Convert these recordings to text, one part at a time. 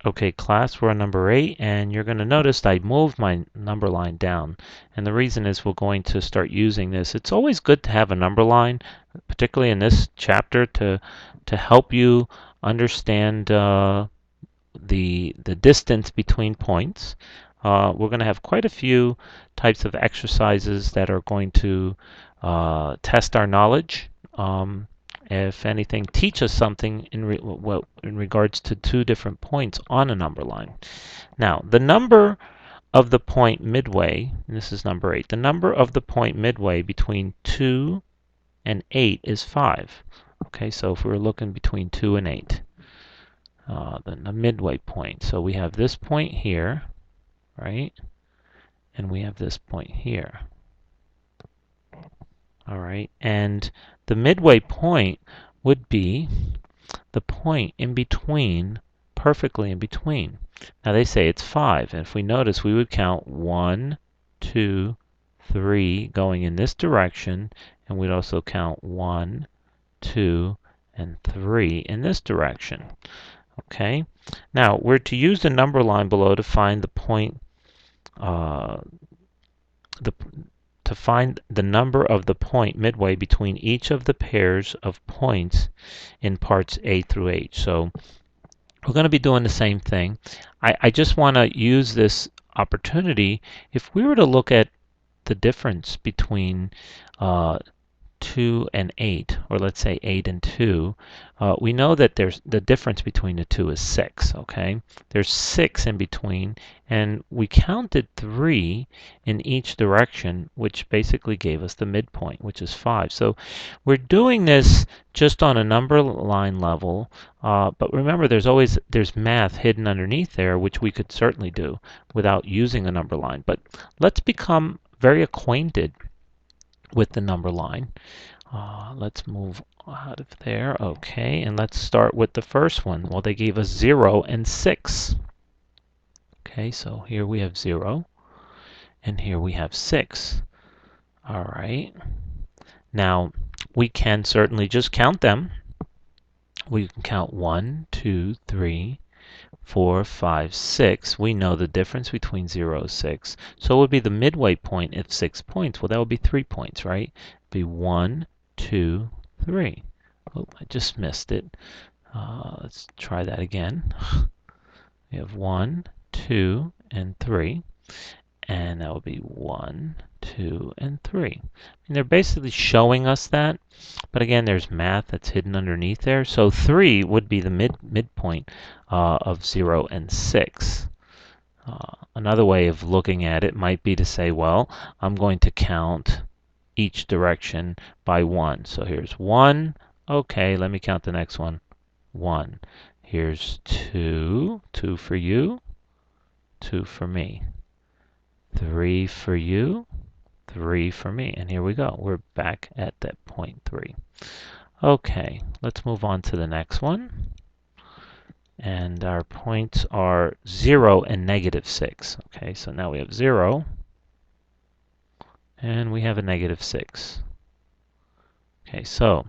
Okay, class, we're on number 8, and you're going to notice I moved my number line down. And the reason is we're going to start using this. It's always good to have a number line, particularly in this chapter, to help you understand the distance between points. We're going to have quite a few types of exercises that are going to test our knowledge. If anything, teach us something in regards to two different points on a number line. Now, the number of the point midway, and this is number 8, the number of the point midway between 2 and 8 is 5. Okay, so if we're looking between 2 and 8, the midway point. So we have this point here, right? And we have this point here. All right, and the midway point would be the point in between, perfectly in between. Now they say it's 5, and if we notice, we would count 1, 2, 3 going in this direction, and we'd also count 1, 2, and 3 in this direction. Okay, now we're to use the number line below to find the point, to find the number of the point midway between each of the pairs of points in parts A through H. So we're going to be doing the same thing. I just want to use this opportunity. If we were to look at the difference between 2 and 8, or let's say 8 and 2, we know that there's the difference between the two is 6, okay? There's 6 in between, and we counted 3 in each direction, which basically gave us the midpoint, which is 5. So we're doing this just on a number line level, but remember there's math hidden underneath there, which we could certainly do without using a number line. But let's become very acquainted with the number line. Let's move out of there. Okay, and let's start with the first one. Well, they gave us 0 and 6. Okay, so here we have 0, and here we have 6. All right. Now, we can certainly just count them. We can count 1, 2, 3, 4, 5, 6. We know the difference between 0 and 6. So it would be the midway point at 6 points. Well, that would be 3 points, right? It'd be 1, 2, 3. Oh, I just missed it. Let's try that again. We have 1, 2, and 3. And that would be 1, 2, and 3. And they're basically showing us that. But again, there's math that's hidden underneath there. So 3 would be the midpoint of 0 and 6. Another way of looking at it might be to say, well, I'm going to count each direction by 1. So here's 1. Okay, let me count the next one. 1. Here's 2. 2 for you. 2 for me. 3 for you. 3 for me. And here we go. We're back at that point 3. Okay, let's move on to the next one. And our points are 0 and negative 6. Okay, so now we have 0. And we have a negative 6. Okay, so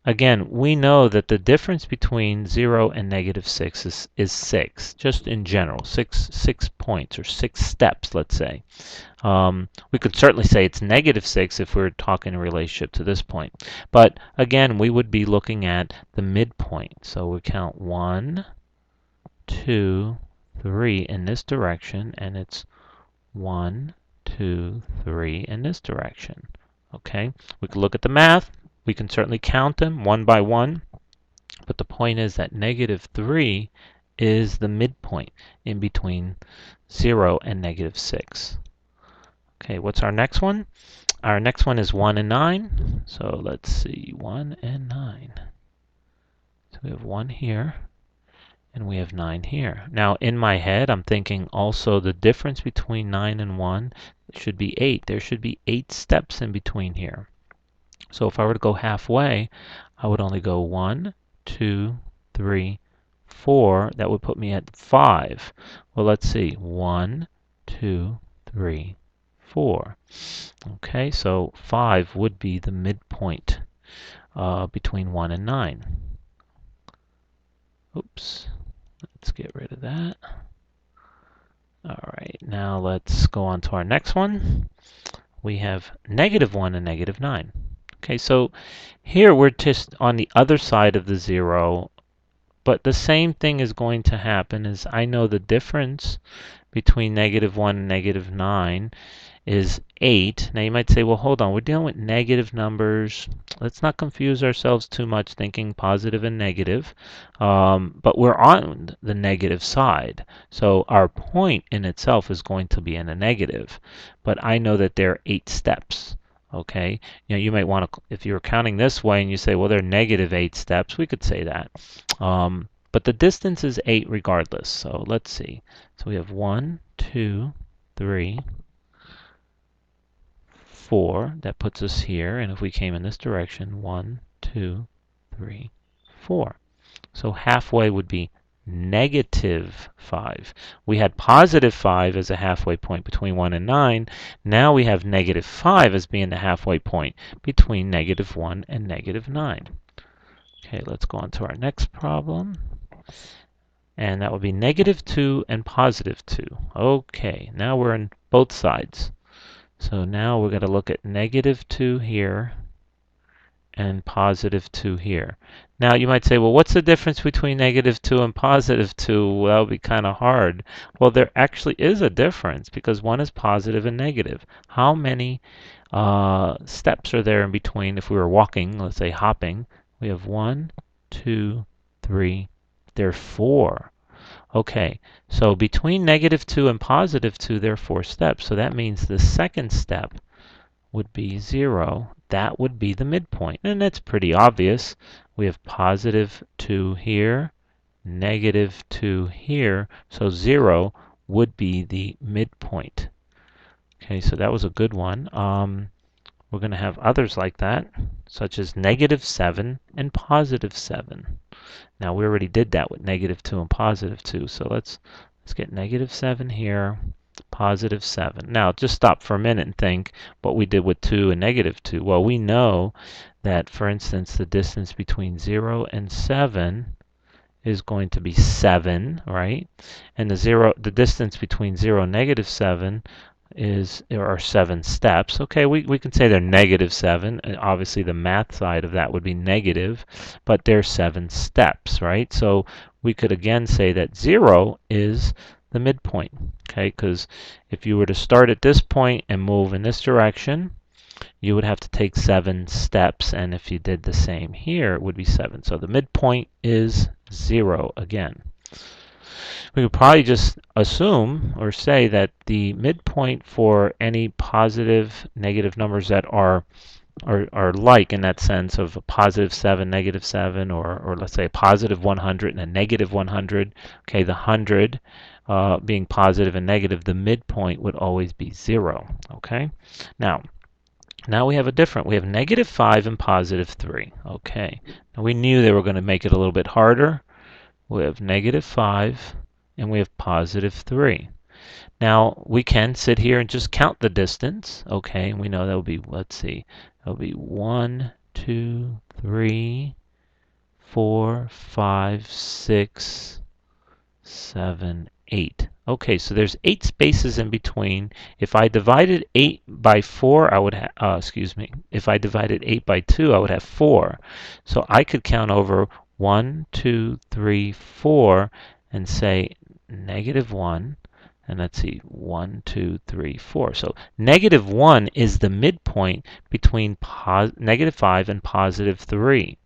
again, we know that the difference between 0 and negative 6 is 6, just in general, 6 points or 6 steps, let's say. We could certainly say it's negative 6 if we're talking in relationship to this point. But again, we would be looking at the midpoint. So we count 1, 2, 3 in this direction, and it's 1, 2, 3 in this direction. Okay, we could look at the math. We can certainly count them one by one, but the point is that negative 3 is the midpoint in between 0 and negative 6. Okay, what's our next one? Our next one is 1 and 9. So let's see, 1 and 9. So we have 1 here, and we have 9 here. Now, in my head, I'm thinking also the difference between 9 and 1 should be 8. There should be 8 steps in between here. So if I were to go halfway, I would only go 1, 2, 3, 4. That would put me at 5. Well, let's see. 1, 2, 3, 4. Okay, so 5 would be the midpoint between 1 and 9. Oops. Let's get rid of that. All right, now let's go on to our next one. We have -1 and -9. Okay, so here we're just on the other side of the 0, but the same thing is going to happen is I know the difference between -1 and -9 is 8. Now you might say, well, hold on, we're dealing with negative numbers. Let's not confuse ourselves too much thinking positive and negative. But we're on the negative side. So our point in itself is going to be in a negative. But I know that there are 8 steps. Okay, you might want to, if you're counting this way and you say, well, there are -8 steps, we could say that. But the distance is 8 regardless. So let's see. So we have 1, 2, 3, 4. That puts us here. And if we came in this direction, 1, 2, 3, 4. So halfway would be -5. We had +5 as a halfway point between 1 and 9. Now we have -5 as being the halfway point between -1 and -9. Okay, let's go on to our next problem. And that would be -2 and +2. Okay, now we're on both sides. So now we're going to look at -2 here and +2 here. Now you might say, well, what's the difference between -2 and +2? Well, that would be kind of hard. Well, there actually is a difference because one is positive and negative. How many steps are there in between if we were walking, let's say hopping? We have 1, 2, 3, there are 4. Okay, so between -2 and +2, there are 4 steps. So that means the second step would be 0. That would be the midpoint. And that's pretty obvious. We have +2 here, -2 here. So 0 would be the midpoint. Okay, so that was a good one. We're going to have others like that, such as -7 and +7. Now we already did that with -2 and +2, so let's get -7 here, +7. Now just stop for a minute and think what we did with 2 and -2. Well, we know that, for instance, the distance between 0 and 7 is going to be 7, right? And the distance between 0 and -7 there are 7 steps. Okay, we can say they're -7. And obviously, the math side of that would be negative, but there's 7 steps, right? So we could again say that 0 is the midpoint, okay? Because if you were to start at this point and move in this direction, you would have to take 7 steps, and if you did the same here, it would be 7. So the midpoint is 0 again. We could probably just assume or say that the midpoint for any positive, negative numbers that are like in that sense of a +7, -7, or let's say a +100 and a -100. Okay, the 100 being positive and negative, the midpoint would always be 0. Okay, now we have we have -5 and +3. Okay, now we knew they were going to make it a little bit harder. We have -5 and we have +3. Now we can sit here and just count the distance. Okay, and we know that will be, let's see, that will be 1, 2, 3, 4, 5, 6, 7, 8. Okay, so there's 8 spaces in between. If I divided 8 by 4, I would have, if I divided 8 by 2, I would have 4. So I could count over 1, 2, 3, 4 and say -1. And let's see, 1, 2, 3, 4. So -1 is the midpoint between -5 and +3.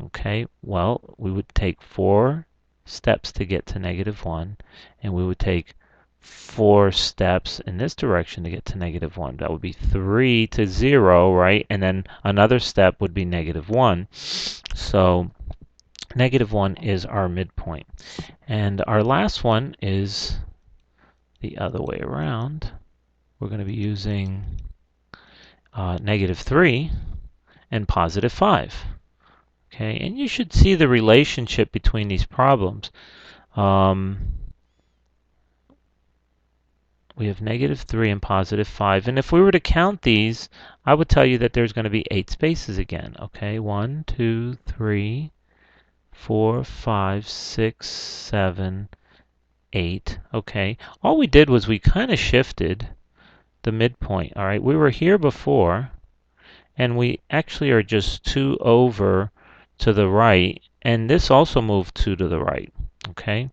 Okay, well, we would take 4 steps to get to -1, and we would take 4 steps in this direction to get to -1. That would be 3 to 0, right? And then another step would be -1. So -1 is our midpoint. And our last one is the other way around. We're going to be using -3 and +5. Okay, and you should see the relationship between these problems. We have -3 and +5, and if we were to count these, I would tell you that there's going to be 8 spaces again. Okay, 1, 2, 3, 4, 5, 6, 7, 8. Okay, all we did was we kind of shifted the midpoint. All right, we were here before, and we actually are just 2 over to the right, and this also moved 2 to the right. Okay,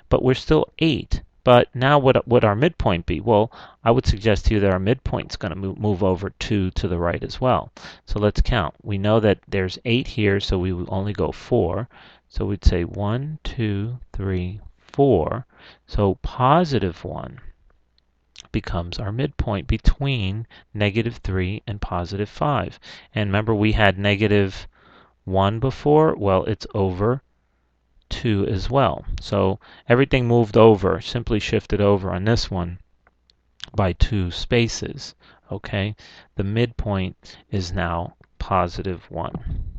but we're still 8. But now what would our midpoint be? Well, I would suggest to you that our midpoint's going to move over 2 to the right as well. So let's count. We know that there's 8 here, so we will only go 4. So we'd say 1, 2, 3, 4. So positive 1 becomes our midpoint between -3 and +5. And remember, we had -1 before. Well, it's over 2 as well. So everything moved over, simply shifted over on this one by 2 spaces. Okay, the midpoint is now +1.